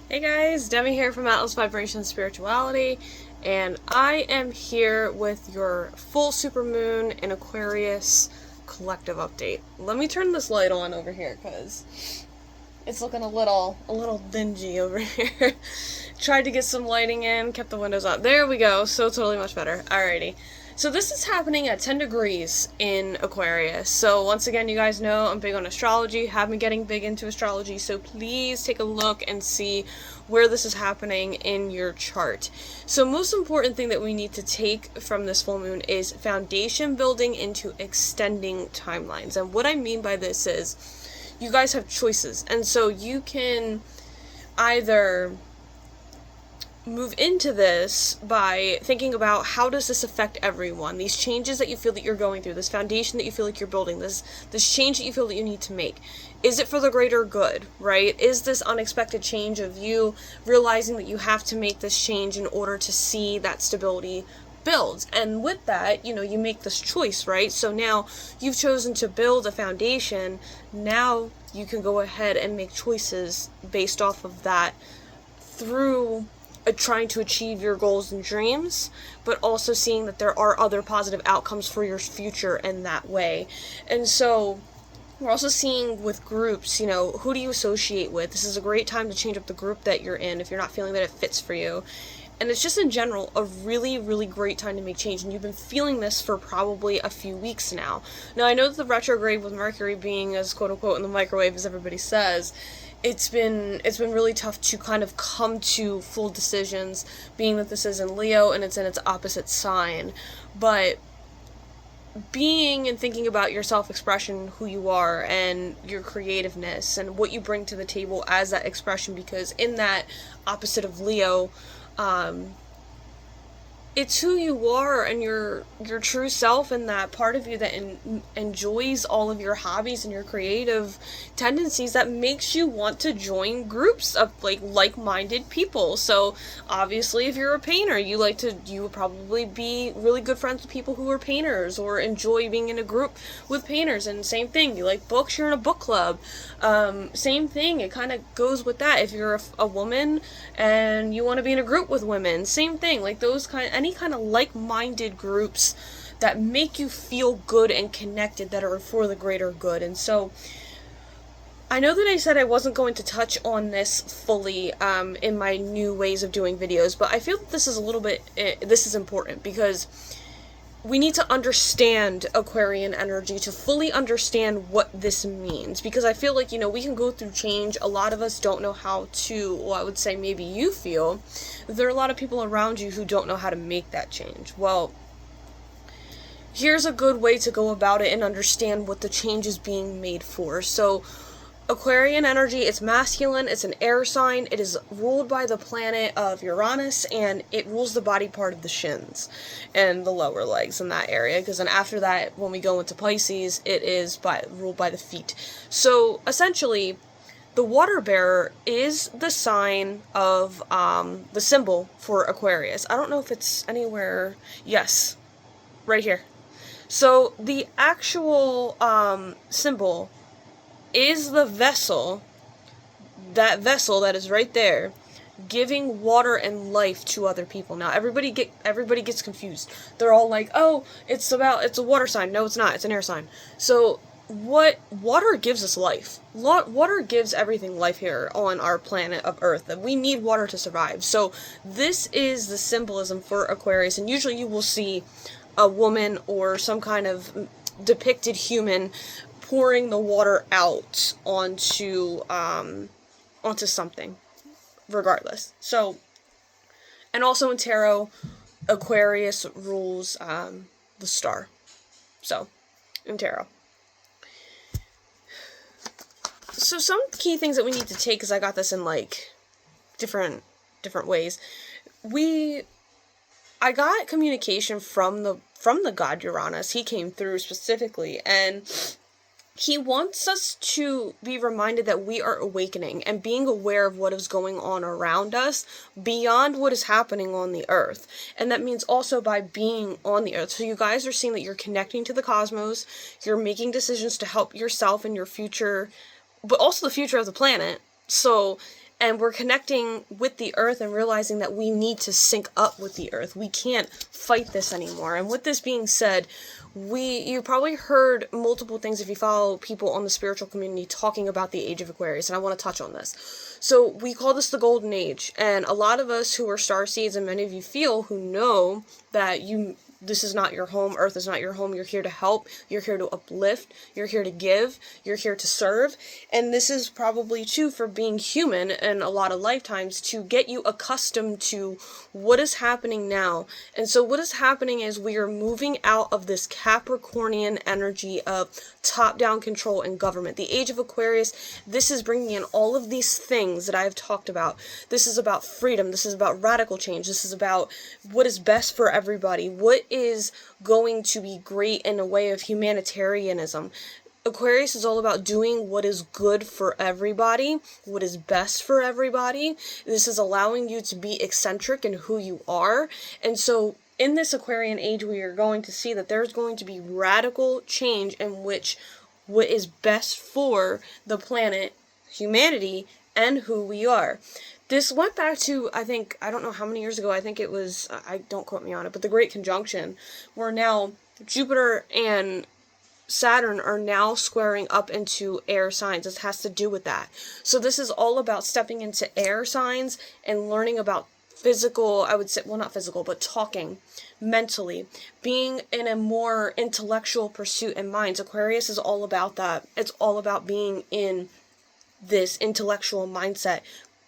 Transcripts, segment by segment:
Hey guys, Demi here from Atlas Vibration Spirituality, and I am here with your full supermoon in Aquarius collective update. Let me turn this light on over here because it's looking a little dingy over here. Tried to get some lighting in, kept the windows up. There we go, so totally much better. Alrighty. So this is happening at 10 degrees in Aquarius. So once again, you guys know I'm big on astrology, have been getting big into astrology, so please take a look and see where this is happening in your chart. So most important thing that we need to take from this full moon is foundation building into extending timelines. And what I mean by this is you guys have choices. And so you can either move into this by thinking about how does this affect everyone, these changes that you feel that you're going through, this foundation that you feel like you're building, this change that you feel that you need to make, is it for the greater good, right? Is this unexpected change of you realizing that you have to make this change in order to see that stability build? And with that, you make this choice, right? So now you've chosen to build a foundation. Now you can go ahead and make choices based off of that through trying to achieve your goals and dreams, but also seeing that there are other positive outcomes for your future in that way. And so we're also seeing with groups, who do you associate with? This is a great time to change up the group that you're in if you're not feeling that it fits for you. And it's just in general a really, really great time to make change. And you've been feeling this for probably a few weeks now. Now, I know that the retrograde with Mercury being as quote unquote in the microwave as everybody says, it's been really tough to kind of come to full decisions, being that this is in Leo and it's in its opposite sign. But being and thinking about your self-expression, who you are, and your creativeness, and what you bring to the table as that expression, because in that opposite of Leo, it's who you are and your true self, and that part of you that enjoys all of your hobbies and your creative tendencies that makes you want to join groups of like-minded people. So obviously if you're a painter, you would probably be really good friends with people who are painters or enjoy being in a group with painters. And same thing, you like books, you're in a book club. Same thing, it kind of goes with that. If you're a woman and you want to be in a group with women, same thing, like any kind of like-minded groups that make you feel good and connected, that are for the greater good. And so I know that I said I wasn't going to touch on this fully in my new ways of doing videos, but I feel that this is important because we need to understand Aquarian energy to fully understand what this means, because I feel like, we can go through change. A lot of us don't know how to, well, I would say maybe you feel there are a lot of people around you who don't know how to make that change. Well, here's a good way to go about it and understand what the change is being made for. So Aquarian energy, it's masculine, it's an air sign, it is ruled by the planet of Uranus, and it rules the body part of the shins and the lower legs in that area, because then after that, when we go into Pisces, it is ruled by the feet. So essentially, the water bearer is the sign of the symbol for Aquarius. I don't know if it's anywhere. Yes, right here. So the actual symbol is the vessel that is right there, giving water and life to other people. Now everybody gets confused. They're all like, oh, it's a water sign. No, it's not. It's an air sign. So water gives us life. Water gives everything life here on our planet of Earth. We need water to survive. So this is the symbolism for Aquarius, and usually you will see a woman or some kind of depicted human pouring the water out onto something, regardless. So, and also in tarot, Aquarius rules the star. So, in tarot. So some key things that we need to take, because I got this in different ways. I got communication from the god Uranus. He came through specifically, and he wants us to be reminded that we are awakening and being aware of what is going on around us beyond what is happening on the earth. And that means also by being on the earth. So you guys are seeing that you're connecting to the cosmos, you're making decisions to help yourself and your future, but also the future of the planet. So and we're connecting with the earth and realizing that we need to sync up with the earth. We can't fight this anymore. And with this being said, you probably heard multiple things if you follow people on the spiritual community talking about the age of Aquarius, and I want to touch on this. So we call this the golden age, and a lot of us who are starseeds, and many of you who know that this is not your home, earth is not your home, you're here to help, you're here to uplift, you're here to give, you're here to serve, and this is probably true for being human in a lot of lifetimes, to get you accustomed to what is happening now. And so what is happening is we are moving out of this Capricornian energy of top-down control and government. The age of Aquarius, this is bringing in all of these things that I've talked about. This is about freedom, this is about radical change, this is about what is best for everybody, what is going to be great in a way of humanitarianism. Aquarius is all about doing what is good for everybody, what is best for everybody. This is allowing you to be eccentric in who you are. And so in this Aquarian age, we are going to see that there's going to be radical change in which what is best for the planet, humanity, and who we are. This went back to, I don't know how many years ago, I think it was, don't quote me on it, but the Great Conjunction, where now Jupiter and Saturn are now squaring up into air signs. This has to do with that. So this is all about stepping into air signs and learning about physical, I would say, well, not physical, but talking mentally, being in a more intellectual pursuit in minds. Aquarius is all about that. It's all about being in this intellectual mindset,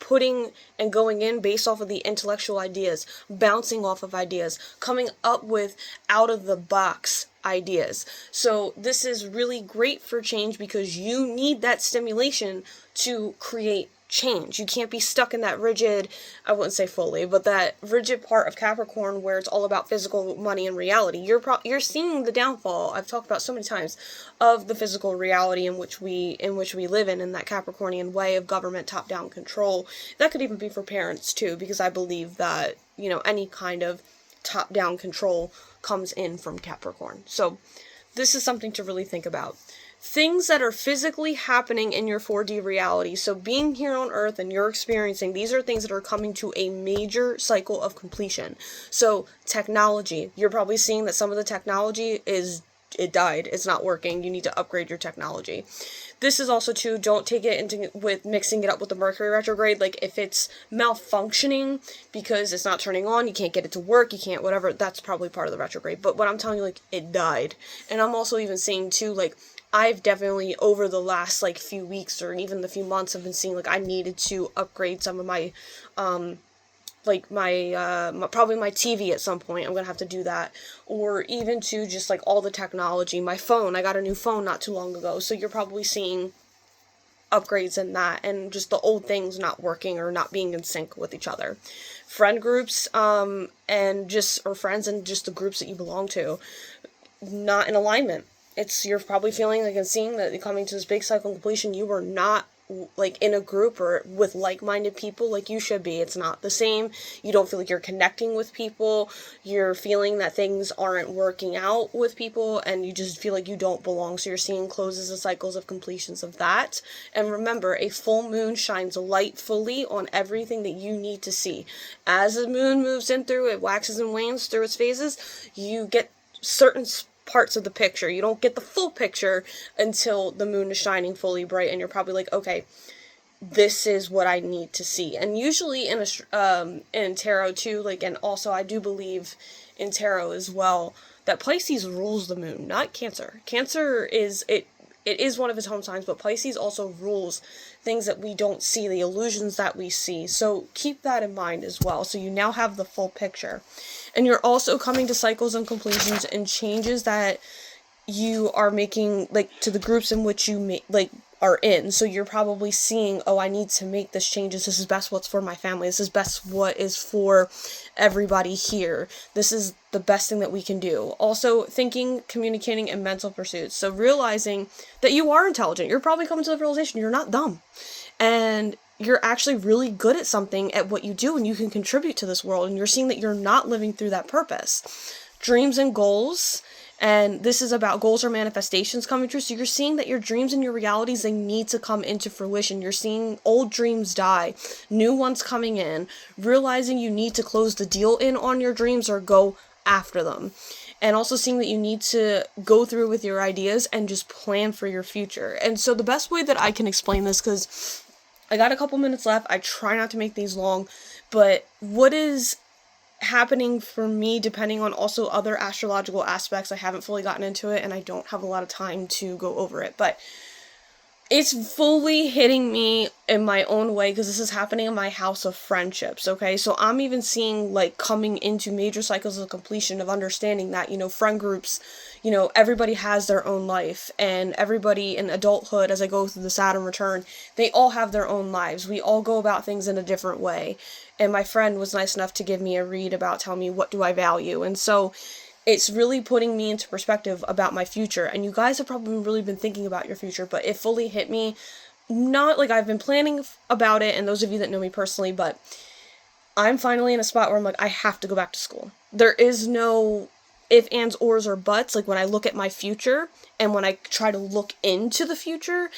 putting and going in based off of the intellectual ideas, bouncing off of ideas, coming up with out of the box ideas. So this is really great for change because you need that stimulation to create change. You can't be stuck in that rigid, I wouldn't say fully, but that rigid part of Capricorn where it's all about physical money and reality. You're seeing the downfall, I've talked about so many times, of the physical reality in which we live in that Capricornian way of government top-down control. That could even be for parents too, because I believe that, any kind of top-down control comes in from Capricorn. So this is something to really think about. Things that are physically happening in your 4D reality. So being here on Earth and you're experiencing, these are things that are coming to a major cycle of completion. So technology, you're probably seeing that some of the technology it died. It's not working. You need to upgrade your technology. This is also too, don't take it with mixing it up with the Mercury retrograde. Like if it's malfunctioning because it's not turning on, you can't get it to work, you can't whatever, that's probably part of the retrograde. But what I'm telling you, it died. And I'm also even seeing too, I've definitely over the last few weeks or even the few months have been seeing I needed to upgrade some of my probably my TV at some point. I'm gonna have to do that, or even to just all the technology. My phone, I got a new phone not too long ago, so you're probably seeing upgrades in that, and just the old things not working or not being in sync with each other. Friend groups, or friends and just the groups that you belong to, not in alignment. You're probably feeling and seeing that you're coming to this big cycle of completion. You are not in a group or with like-minded people like you should be. It's not the same. You don't feel like you're connecting with people. You're feeling that things aren't working out with people, and you just feel like you don't belong. So you're seeing closes and cycles of completions of that. And remember, a full moon shines light fully on everything that you need to see. As the moon moves in through, it waxes and wanes through its phases, you get certain parts of the picture. You don't get the full picture until the moon is shining fully bright, and you're probably okay, this is what I need to see. And usually in tarot too, and also I do believe in tarot as well, that Pisces rules the moon, not Cancer. Cancer is it is one of its home signs, but Pisces also rules things that we don't see, the illusions that we see. So keep that in mind as well. So you now have the full picture. And you're also coming to cycles and completions and changes that you are making, to the groups in which you are in. So you're probably seeing, I need to make this change. This is best what's for my family. This is best what is for everybody here. This is the best thing that we can do. Also thinking, communicating, and mental pursuits. So realizing that you are intelligent. You're probably coming to the realization you're not dumb. And you're actually really good at something, at what you do, and you can contribute to this world, and you're seeing that you're not living through that purpose. Dreams and goals, And this is about goals or manifestations coming true. So you're seeing that your dreams and your realities, they need to come into fruition. You're seeing old dreams die, new ones coming in, realizing you need to close the deal in on your dreams or go after them. And also seeing that you need to go through with your ideas and just plan for your future. And so the best way that I can explain this, because I got a couple minutes left, I try not to make these long, but what is happening for me, depending on also other astrological aspects, I haven't fully gotten into it and I don't have a lot of time to go over it, but it's fully hitting me in my own way because this is happening in my house of friendships, okay? So I'm even seeing, like, coming into major cycles of completion of understanding that, friend groups, everybody has their own life, and everybody in adulthood, as I go through the Saturn return, they all have their own lives. We all go about things in a different way. And my friend was nice enough to give me a read about telling me what do I value. And so it's really putting me into perspective about my future. And you guys have probably really been thinking about your future, but it fully hit me. Not like I've been planning about it, and those of you that know me personally, but I'm finally in a spot where I'm like, I have to go back to school. There is no if, ands, ors, or buts. Like, when I look at my future and when I try to look into the future,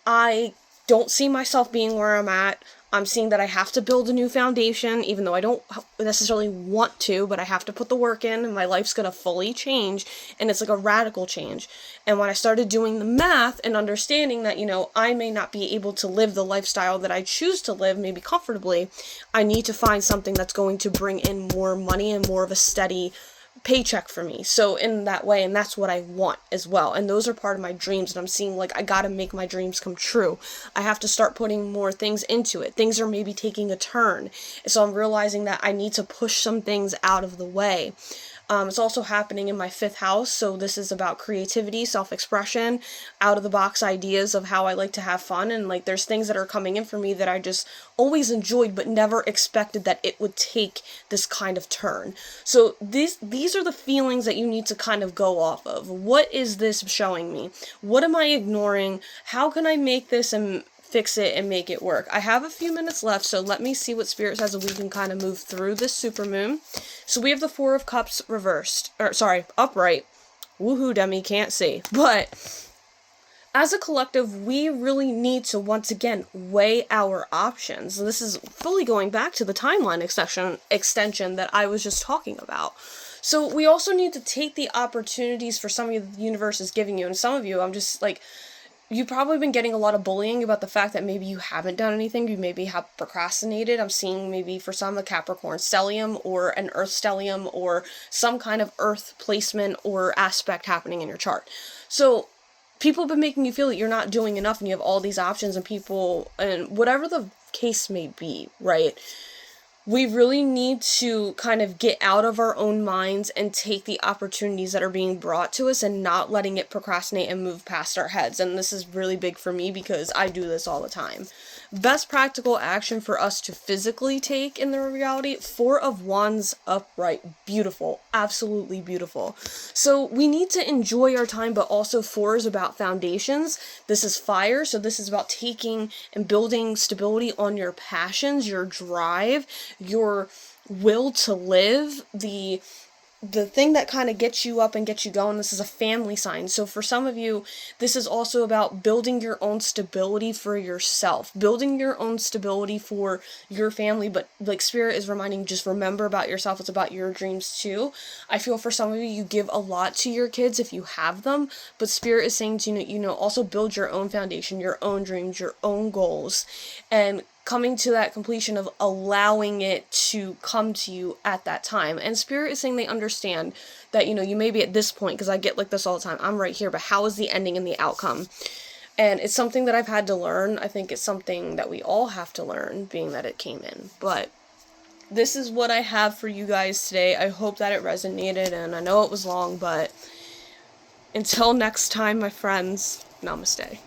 I don't see myself being where I'm at. I'm seeing that I have to build a new foundation, even though I don't necessarily want to, but I have to put the work in, and my life's going to fully change, and it's like a radical change. And when I started doing the math and understanding that, I may not be able to live the lifestyle that I choose to live, maybe comfortably, I need to find something that's going to bring in more money and more of a steady paycheck for me. So in that way, and that's what I want as well. And those are part of my dreams, and I'm seeing, like, I gotta make my dreams come true. I have to start putting more things into it. Things are maybe taking a turn. So I'm realizing that I need to push some things out of the way. It's also happening in my 5th house, so this is about creativity, self-expression, out-of-the-box ideas of how I like to have fun, and, like, there's things that are coming in for me that I just always enjoyed but never expected that it would take this kind of turn. So these are the feelings that you need to kind of go off of. What is this showing me? What am I ignoring? How can I make this and fix it and make it work? I have a few minutes left, so let me see what Spirit says, and we can kind of move through this supermoon. So we have the 4 of Cups reversed, upright. Woohoo, Demi, can't see. But as a collective, we really need to, once again, weigh our options. This is fully going back to the timeline extension that I was just talking about. So we also need to take the opportunities for some of the universe is giving you, and some of you, I'm just like, you've probably been getting a lot of bullying about the fact that maybe you haven't done anything, you maybe have procrastinated. I'm seeing maybe for some a Capricorn stellium or an Earth stellium or some kind of Earth placement or aspect happening in your chart. So people have been making you feel that you're not doing enough and you have all these options, and people, and whatever the case may be, right? We really need to kind of get out of our own minds and take the opportunities that are being brought to us and not letting it procrastinate and move past our heads. And this is really big for me because I do this all the time. Best practical action for us to physically take in the reality, 4 of Wands upright. Beautiful. Absolutely beautiful. So we need to enjoy our time, but also 4 is about foundations. This is fire, so this is about taking and building stability on your passions, your drive, your will to live, the thing that kind of gets you up and gets you going. This is a family sign. So for some of you, this is also about building your own stability for yourself, building your own stability for your family. But like Spirit is reminding, just remember about yourself. It's about your dreams too. I feel for some of you, you give a lot to your kids if you have them, but Spirit is saying to also build your own foundation, your own dreams, your own goals, and coming to that completion of allowing it to come to you at that time. And Spirit is saying they understand that, you may be at this point, because I get like this all the time. I'm right here, but how is the ending and the outcome? And it's something that I've had to learn. I think it's something that we all have to learn, being that it came in. But this is what I have for you guys today. I hope that it resonated, and I know it was long, but until next time, my friends, namaste.